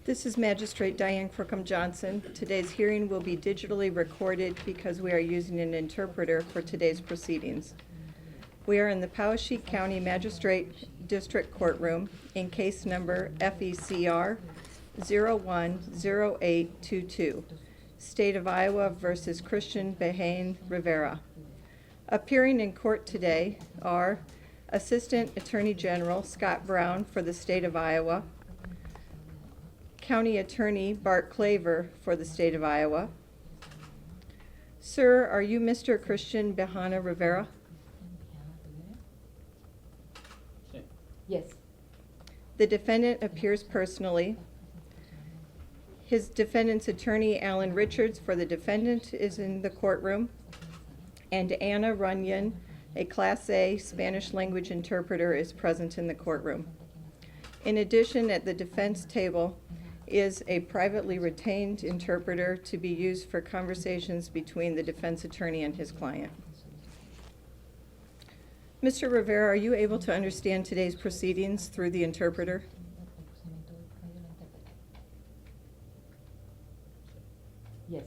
This is Magistrate Diane Crookham Johnson. Today's hearing will be digitally recorded because we are using an interpreter for today's proceedings. We are in the Poweshiek County Magistrate District Courtroom in case number FECR 010822, State of Iowa versus Cristhian Bahena Rivera. Appearing in court today are Assistant Attorney General Scott Brown for the State of Iowa, County Attorney Bart Claver for the State of Iowa. Sir, are you Mr. Cristhian Bahena Rivera? Yes. The defendant appears personally. His defendant's attorney, Alan Richards, for the defendant is in the courtroom. And Anna Runyon, a Class A Spanish language interpreter, is present in the courtroom. In addition, at the defense table is a privately retained interpreter to be used for conversations between the defense attorney and his client. Mr. Rivera, are you able to understand today's proceedings through the interpreter? Yes.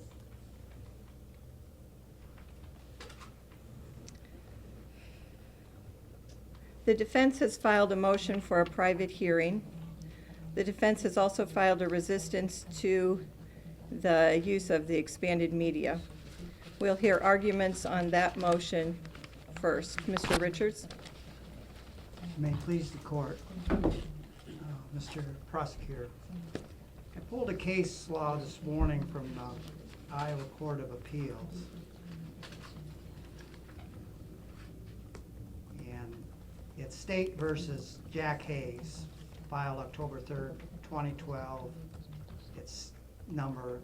The defense has filed a motion for a private hearing. The defense has also filed a resistance to the use of the expanded media. We'll hear arguments on that motion first. Mr. Richards? May it please the court, Mr. Prosecutor. I pulled a case law this morning from the Iowa Court of Appeals. And it's State versus Jack Hayes, filed October 3rd, 2012. It's number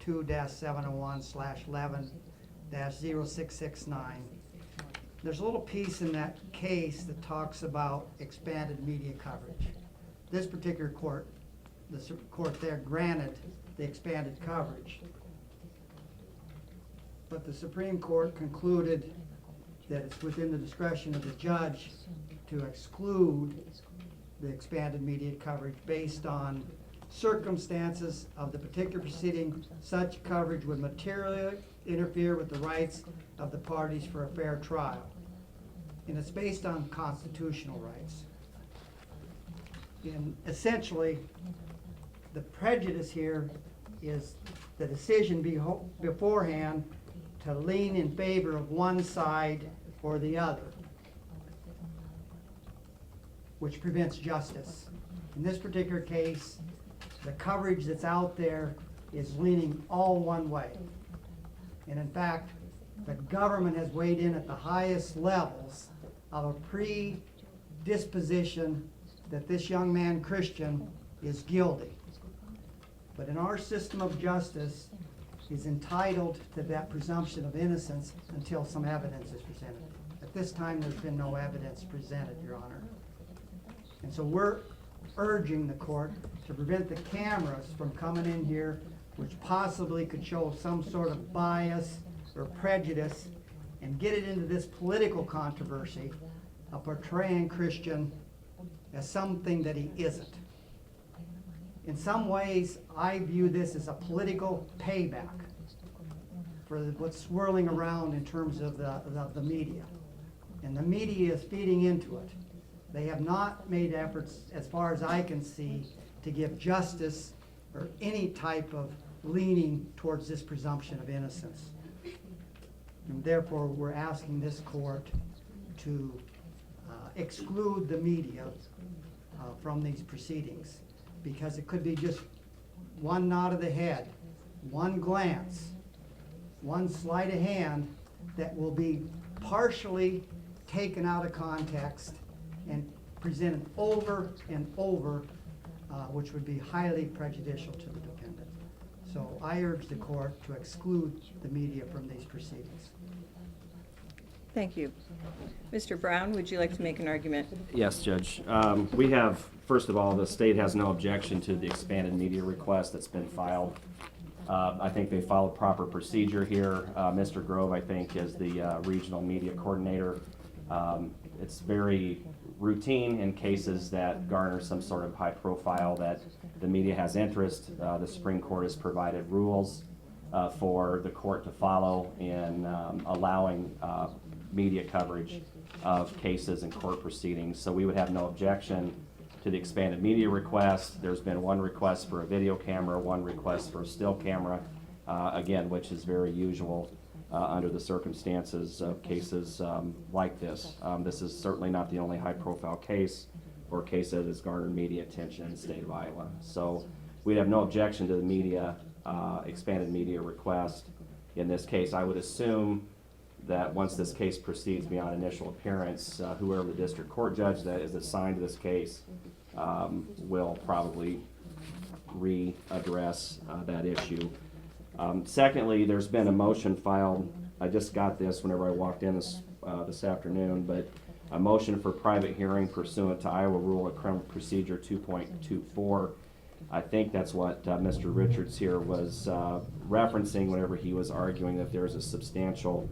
2-701/11-0669. There's a little piece in that case that talks about expanded media coverage. This particular court, the court there granted the expanded coverage. But the Supreme Court concluded that it's within the discretion of the judge to exclude the expanded media coverage based on circumstances of the particular proceeding. Such coverage would materially interfere with the rights of the parties for a fair trial. And it's based on constitutional rights. And essentially, the prejudice here is the decision beforehand to lean in favor of one side or the other, which prevents justice. In this particular case, the coverage that's out there is leaning all one way. And in fact, the government has weighed in at the highest levels of a predisposition that this young man, Cristhian, is guilty. But in our system of justice, he's entitled to that presumption of innocence until some evidence is presented. At this time, there's been no evidence presented, Your Honor. And so we're urging the court to prevent the cameras from coming in here, which possibly could show some sort of bias or prejudice, and get it into this political controversy of portraying Cristhian as something that he isn't. In some ways, I view this as a political payback for what's swirling around in terms of the media. And the media is feeding into it. They have not made efforts, as far as I can see, to give justice or any type of leaning towards this presumption of innocence. And therefore, we're asking this court to exclude the media from these proceedings, because it could be just one nod of the head, one glance, one sleight of hand that will be partially taken out of context and presented over and over, which would be highly prejudicial to the defendant. So I urge the court to exclude the media from these proceedings. Thank you. Mr. Brown, would you like to make an argument? Yes, Judge. We have, first of all, the state has no objection to the expanded media request that's been filed. I think they followed proper procedure here. Mr. Grove, I think, is the regional media coordinator. It's very routine in cases that garner some sort of high profile that the media has interest, the Supreme Court has provided rules for the court to follow in allowing media coverage of cases and court proceedings. So we would have no objection to the expanded media request. There's been one request for a video camera, one request for a still camera, again, which is very usual under the circumstances of cases like this. This is certainly not the only high-profile case or case that has garnered media attention in the state of Iowa. So we'd have no objection to the media, expanded media request. In this case, I would assume that once this case proceeds beyond initial appearance, whoever the district court judge that is assigned to this case will probably readdress that issue. Secondly, there's been a motion filed. I just got this whenever I walked in this afternoon, but a motion for private hearing pursuant to Iowa Rule of Criminal Procedure 2.24. I think that's what Mr. Richards here was referencing whenever he was arguing that there's a substantial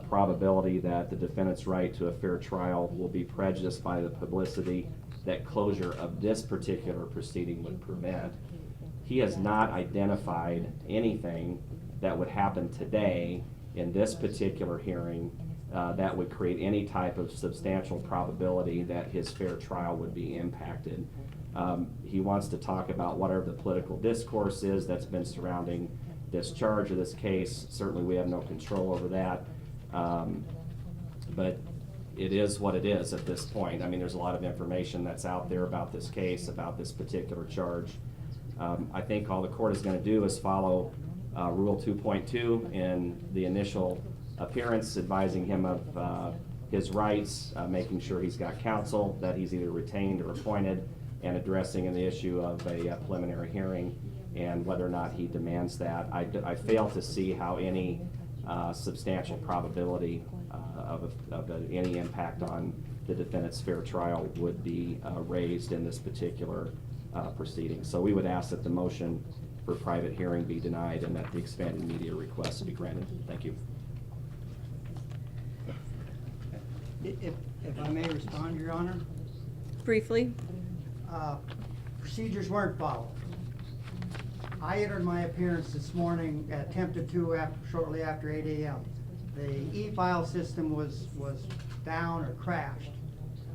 probability that the defendant's right to a fair trial will be prejudiced by the publicity that closure of this particular proceeding would prevent. He has not identified anything that would happen today in this particular hearing that would create any type of substantial probability that his fair trial would be impacted. He wants to talk about whatever the political discourse is that's been surrounding this charge or this case. Certainly we have no control over that. But it is what it is at this point. I mean, there's a lot of information that's out there about this case, about this particular charge. I think all the court is going to do is follow Rule 2.2 in the initial appearance, advising him of his rights, making sure he's got counsel, that he's either retained or appointed, and addressing the issue of a preliminary hearing and whether or not he demands that. I fail to see how any substantial probability of any impact on the defendant's fair trial would be raised in this particular proceeding. So we would ask that the motion for private hearing be denied and that the expanded media request be granted. Thank you. If I may respond, Your Honor, Briefly, procedures weren't followed. I entered my appearance this morning, attempted to shortly after 8 a.m. The e-file system was down or crashed.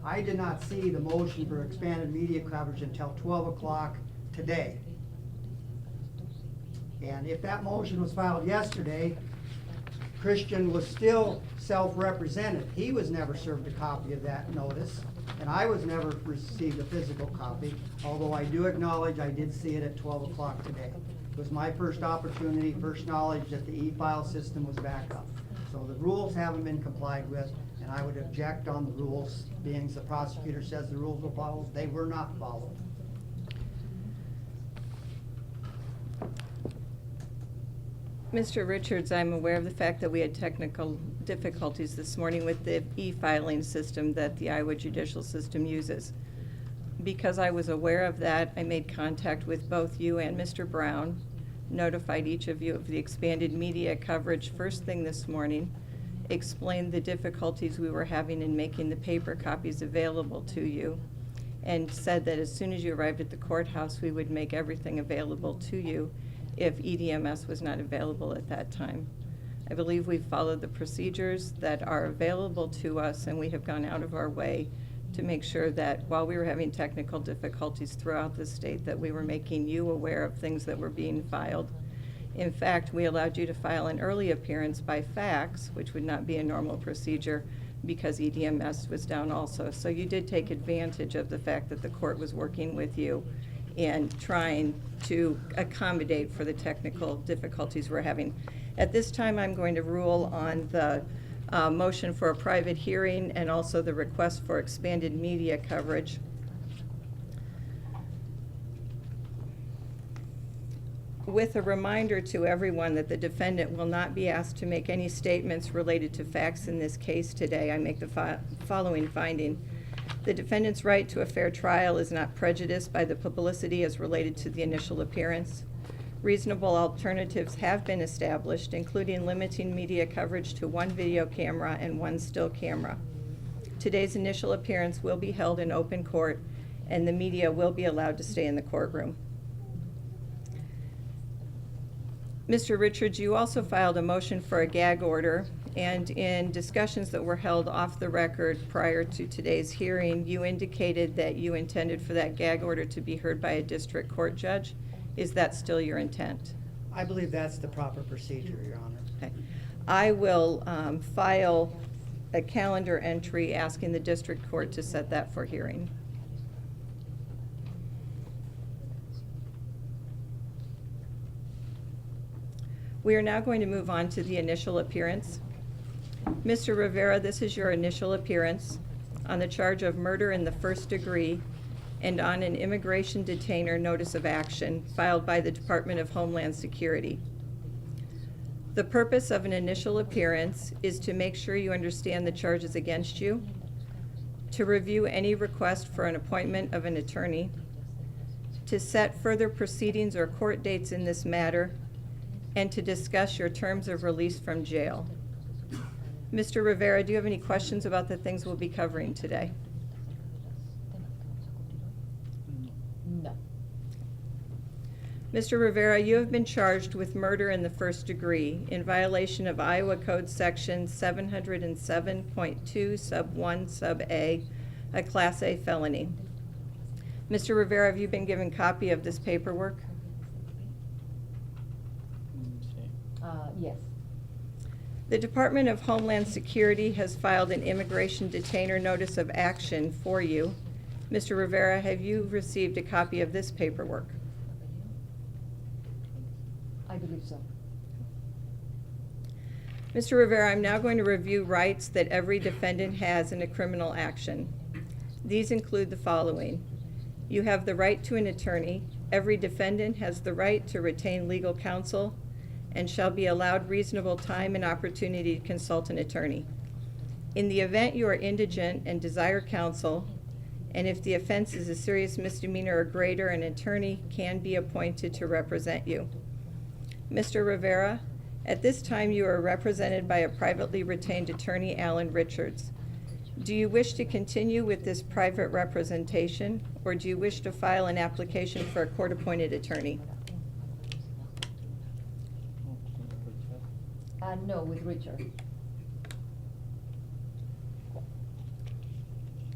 I did not see the motion for expanded media coverage until 12 o'clock today. And if that motion was filed yesterday, Cristhian was still self-represented. He was never served a copy of that notice, and I was never received a physical copy, although I do acknowledge I did see it at 12 o'clock today. It was my first opportunity, first knowledge that the e-file system was back up. So the rules haven't been complied with, and I would object on the rules, being the prosecutor says the rules were followed. They were not followed. Mr. Richards, I'm aware of the fact that we had technical difficulties this morning with the e-filing system that the Iowa judicial system uses. Because I was aware of that, I made contact with both you and Mr. Brown, notified each of you of the expanded media coverage first thing this morning, explained the difficulties we were having in making the paper copies available to you, and said that as soon as you arrived at the courthouse, we would make everything available to you if EDMS was not available at that time. I believe we've followed the procedures that are available to us, and we have gone out of our way to make sure that while we were having technical difficulties throughout the state, that we were making you aware of things that were being filed. In fact, we allowed you to file an early appearance by fax, which would not be a normal procedure, because EDMS was down also. So you did take advantage of the fact that the court was working with you and trying to accommodate for the technical difficulties we're having. At this time, I'm going to rule on the motion for a private hearing and also the request for expanded media coverage. With a reminder to everyone that the defendant will not be asked to make any statements related to facts in this case today, I make the following finding. The defendant's right to a fair trial is not prejudiced by the publicity as related to the initial appearance. Reasonable alternatives have been established, including limiting media coverage to one video camera and one still camera. Today's initial appearance will be held in open court, and the media will be allowed to stay in the courtroom. Mr. Richards, you also filed a motion for a gag order, and in discussions that were held off the record prior to today's hearing, you indicated that you intended for that gag order to be heard by a district court judge. Is that still your intent? I believe that's the proper procedure, Your Honor. Okay. I will file a calendar entry asking the district court to set that for hearing. We are now going to move on to the initial appearance. Mr. Rivera, this is your initial appearance on the charge of murder in the first degree and on an immigration detainer notice of action filed by the Department of Homeland Security. The purpose of an initial appearance is to make sure you understand the charges against you, to review any request for an appointment of an attorney, to set further proceedings or court dates in this matter, and to discuss your terms of release from jail. Mr. Rivera, do you have any questions about the things we'll be covering today? No. Mr. Rivera, you have been charged with murder in the first degree in violation of Iowa Code Section 707.2 sub 1 sub A, a Class A felony. Mr. Rivera, have you been given copy of this paperwork? Yes. The Department of Homeland Security has filed an immigration detainer notice of action for you. Mr. Rivera, have you received a copy of this paperwork? I believe so. Mr. Rivera, I'm now going to review rights that every defendant has in a criminal action. These include the following. You have the right to an attorney. Every defendant has the right to retain legal counsel and shall be allowed reasonable time and opportunity to consult an attorney. In the event you are indigent and desire counsel, and if the offense is a serious misdemeanor or greater, an attorney can be appointed to represent you. Mr. Rivera, at this time you are represented by a privately retained attorney, Alan Richards. Do you wish to continue with this private representation, or do you wish to file an application for a court-appointed attorney? No, with Richard.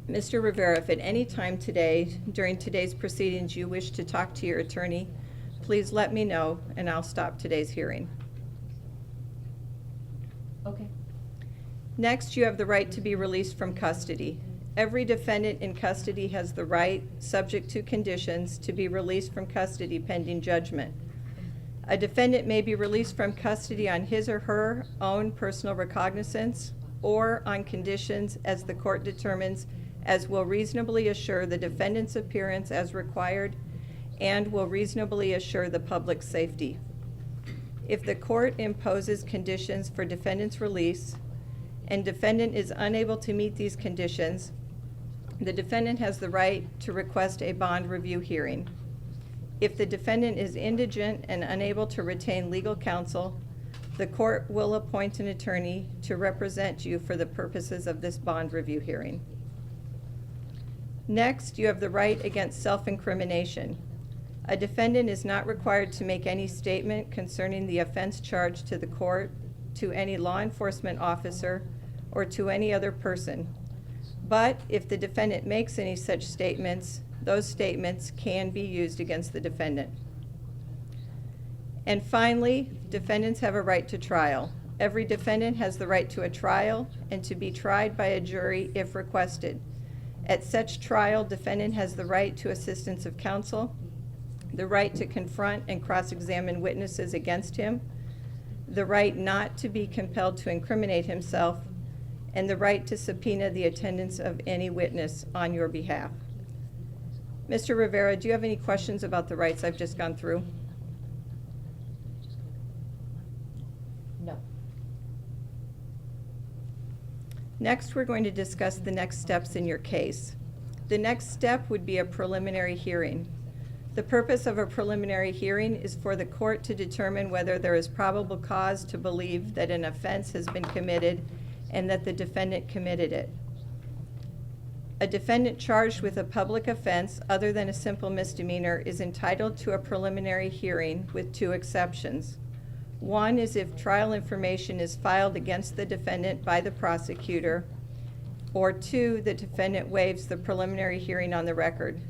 Mr. Rivera, if at any time today, during today's proceedings, you wish to talk to your attorney, please let me know and I'll stop today's hearing. Okay. Next, you have the right to be released from custody. Every defendant in custody has the right, subject to conditions, to be released from custody pending judgment. A defendant may be released from custody on his or her own personal recognizance or on conditions as the court determines, as will reasonably assure the defendant's appearance as required and will reasonably assure the public's safety. If the court imposes conditions for defendant's release and defendant is unable to meet these conditions, the defendant has the right to request a bond review hearing. If the defendant is indigent and unable to retain legal counsel, the court will appoint an attorney to represent you for the purposes of this bond review hearing. Next, you have the right against self-incrimination. A defendant is not required to make any statement concerning the offense charged to the court, to any law enforcement officer, or to any other person. But if the defendant makes any such statements, those statements can be used against the defendant. And finally, defendants have a right to trial. Every defendant has the right to a trial and to be tried by a jury if requested. At such trial, defendant has the right to assistance of counsel, the right to confront and cross-examine witnesses against him, the right not to be compelled to incriminate himself, and the right to subpoena the attendance of any witness on your behalf. Mr. Rivera, do you have any questions about the rights I've just gone through? No. Next, we're going to discuss the next steps in your case. The next step would be a preliminary hearing. The purpose of a preliminary hearing is for the court to determine whether there is probable cause to believe that an offense has been committed and that the defendant committed it. A defendant charged with a public offense other than a simple misdemeanor is entitled to a preliminary hearing with two exceptions. One is if trial information is filed against the defendant by the prosecutor, or two, the defendant waives the preliminary hearing on the record.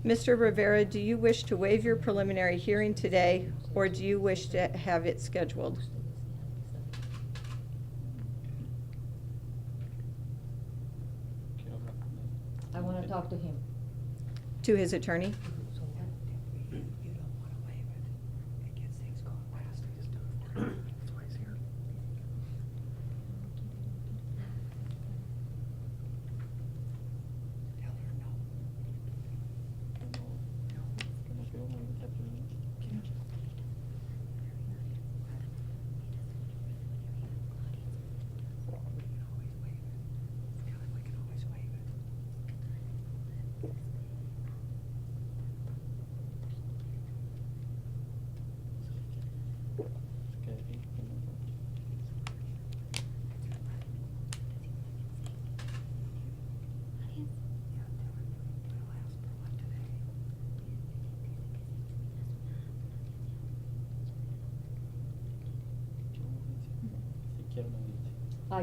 Mr. Rivera, do you wish to waive your preliminary hearing today, or do you wish to have it scheduled? I want to talk to him. To his attorney?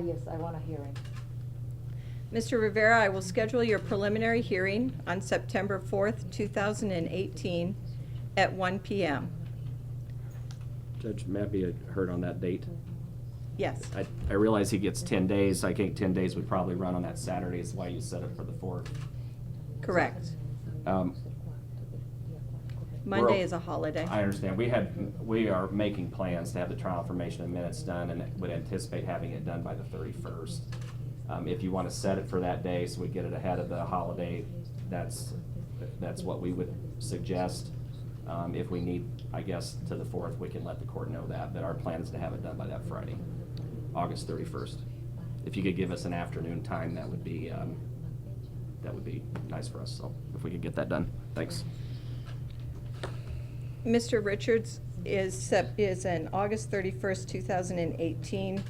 Yes, I want a hearing. Mr. Rivera, I will schedule your preliminary hearing on September 4th, 2018 at 1 p.m. Judge, may I be heard on that date? Yes. I realize he gets 10 days. I think 10 days would probably run on that Saturday, is why you set it for the 4th. Correct. Um, Monday is a holiday. I understand. We are making plans to have the trial information and minutes done, and would anticipate having it done by the 31st. If you want to set it for that day, so we get it ahead of the holiday, that's what we would suggest. If we need, I guess, to the 4th, we can let the court know that, but our plan is to have it done by that Friday, August 31st. If you could give us an afternoon time, that would be nice for us, so if we could get that done. Thanks. Mr. Richards, is an August 31st, 2018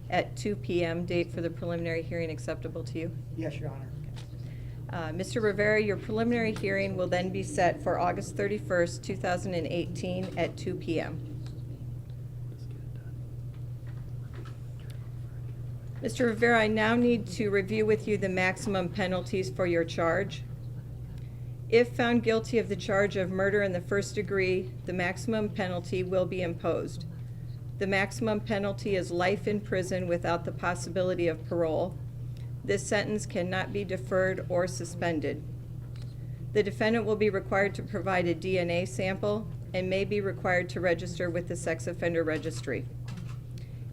at 2 p.m. date for the preliminary hearing acceptable to you? Yes, Your Honor. Mr. Rivera, your preliminary hearing will then be set for August 31st, 2018 at 2 p.m. Mr. Rivera, I now need to review with you the maximum penalties for your charge. If found guilty of the charge of murder in the first degree, the maximum penalty will be imposed. The maximum penalty is life in prison without the possibility of parole. This sentence cannot be deferred or suspended. The defendant will be required to provide a DNA sample and may be required to register with the Sex Offender Registry.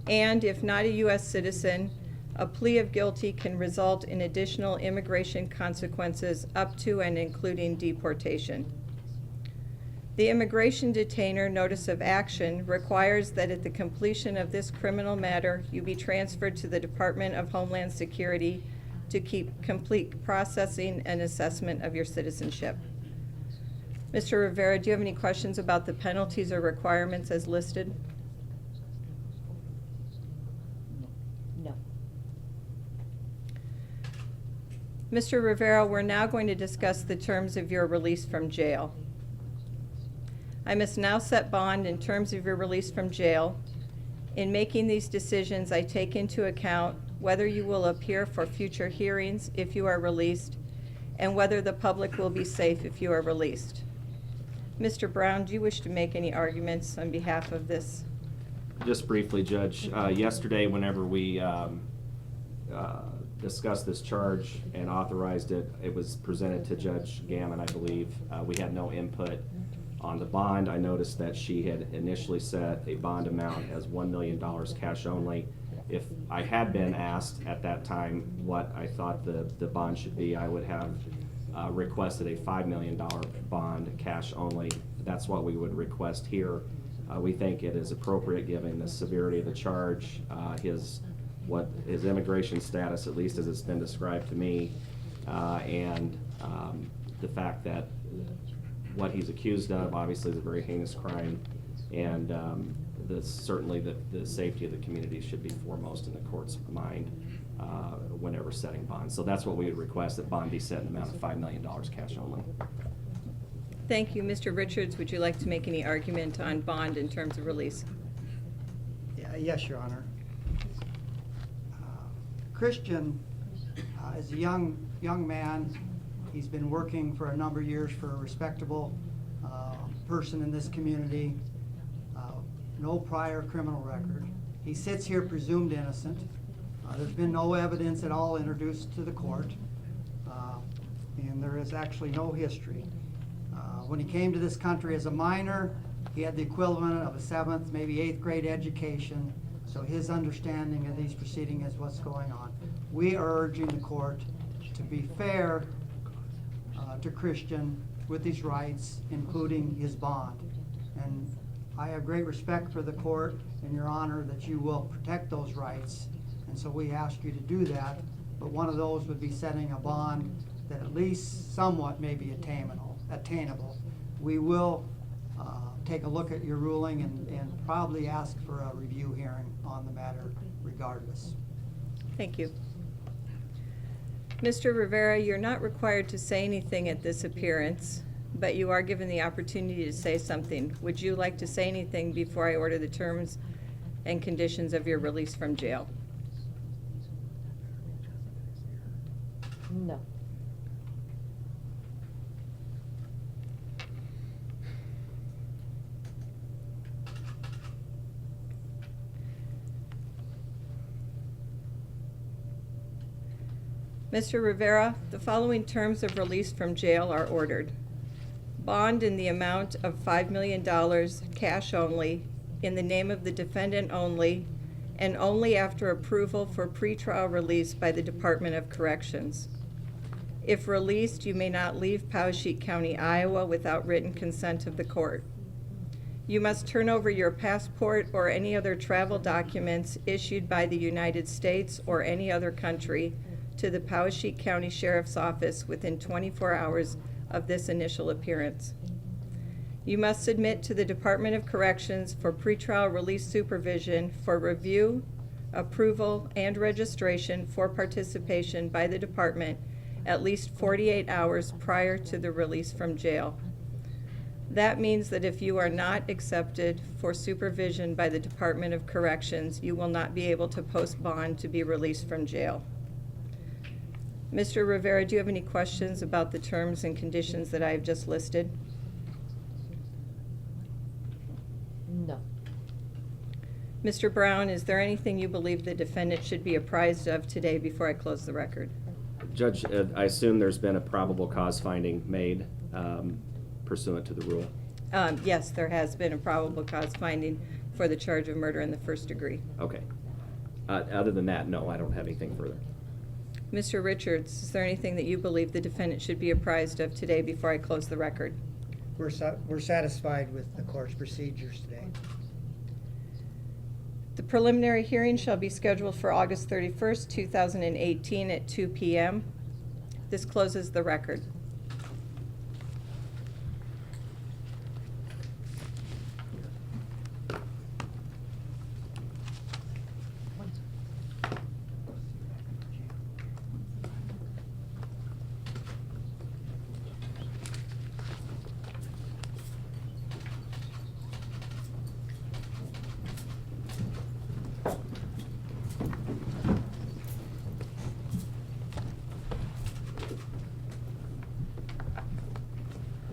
And if not a U.S. citizen, a plea of guilty can result in additional immigration consequences up to and including deportation. The immigration detainer notice of action requires that at the completion of this criminal matter, you be transferred to the Department of Homeland Security to keep complete processing and assessment of your citizenship. Mr. Rivera, do you have any questions about the penalties or requirements as listed? No. Mr. Rivera, we're now going to discuss the terms of your release from jail. I must now set bond in terms of your release from jail. In making these decisions, I take into account whether you will appear for future hearings if you are released, and whether the public will be safe if you are released. Mr. Brown, do you wish to make any arguments on behalf of this? Just briefly, Judge, yesterday whenever we discussed this charge and authorized it, it was presented to Judge Gammon, I believe. We had no input on the bond. I noticed that she had initially set a bond amount as $1 million cash only. If I had been asked at that time what I thought the bond should be, I would have requested a $5 million bond cash only. That's what we would request here. We think it is appropriate given the severity of the charge, his immigration status, at least as it's been described to me, and the fact that what he's accused of obviously is a very heinous crime, and certainly the safety of the community should be foremost in the court's mind whenever setting bonds. So that's what we would request, that bond be set in the amount of $5 million cash only. Thank you. Mr. Richards, would you like to make any argument on bond in terms of release? Yes, Your Honor. Cristhian is a young man. He's been working for a number of years for a respectable person in this community. No prior criminal record. He sits here presumed innocent. There's been no evidence at all introduced to the court, and there is actually no history. When he came to this country as a minor, he had the equivalent of a 7th, maybe 8th grade education, so his understanding of these proceedings is what's going on. We are urging the court to be fair to Cristhian with his rights, including his bond. And I have great respect for the court and Your Honor that you will protect those rights, and so we ask you to do that. But one of those would be setting a bond that at least somewhat may be attainable. We will take a look at your ruling and probably ask for a review hearing on the matter regardless. Thank you. Mr. Rivera, you're not required to say anything at this appearance, but you are given the opportunity to say something. Would you like to say anything before I order the terms and conditions of your release from jail? No. Mr. Rivera, the following terms of release from jail are ordered. Bond in the amount of $5 million, cash only, in the name of the defendant only, and only after approval for pretrial release by the Department of Corrections. If released, you may not leave Poweshiek County, Iowa without written consent of the court. You must turn over your passport or any other travel documents issued by the United States or any other country to the Poweshiek County Sheriff's Office within 24 hours of this initial appearance. You must submit to the Department of Corrections for pretrial release supervision for review, approval, and registration for participation by the department at least 48 hours prior to the release from jail. That means that if you are not accepted for supervision by the Department of Corrections, you will not be able to post bond to be released from jail. Mr. Rivera, do you have any questions about the terms and conditions that I have just listed? No. Mr. Brown, is there anything you believe the defendant should be apprised of today before I close the record? Judge, I assume there's been a probable cause finding made pursuant to the rule? Yes, there has been a probable cause finding for the charge of murder in the first degree. Okay. Other than that, no, I don't have anything further. Mr. Richards, is there anything that you believe the defendant should be apprised of today before I close the record? We're satisfied with the court's procedures today. The preliminary hearing shall be scheduled for August 31st, 2018 at 2 p.m. This closes the record.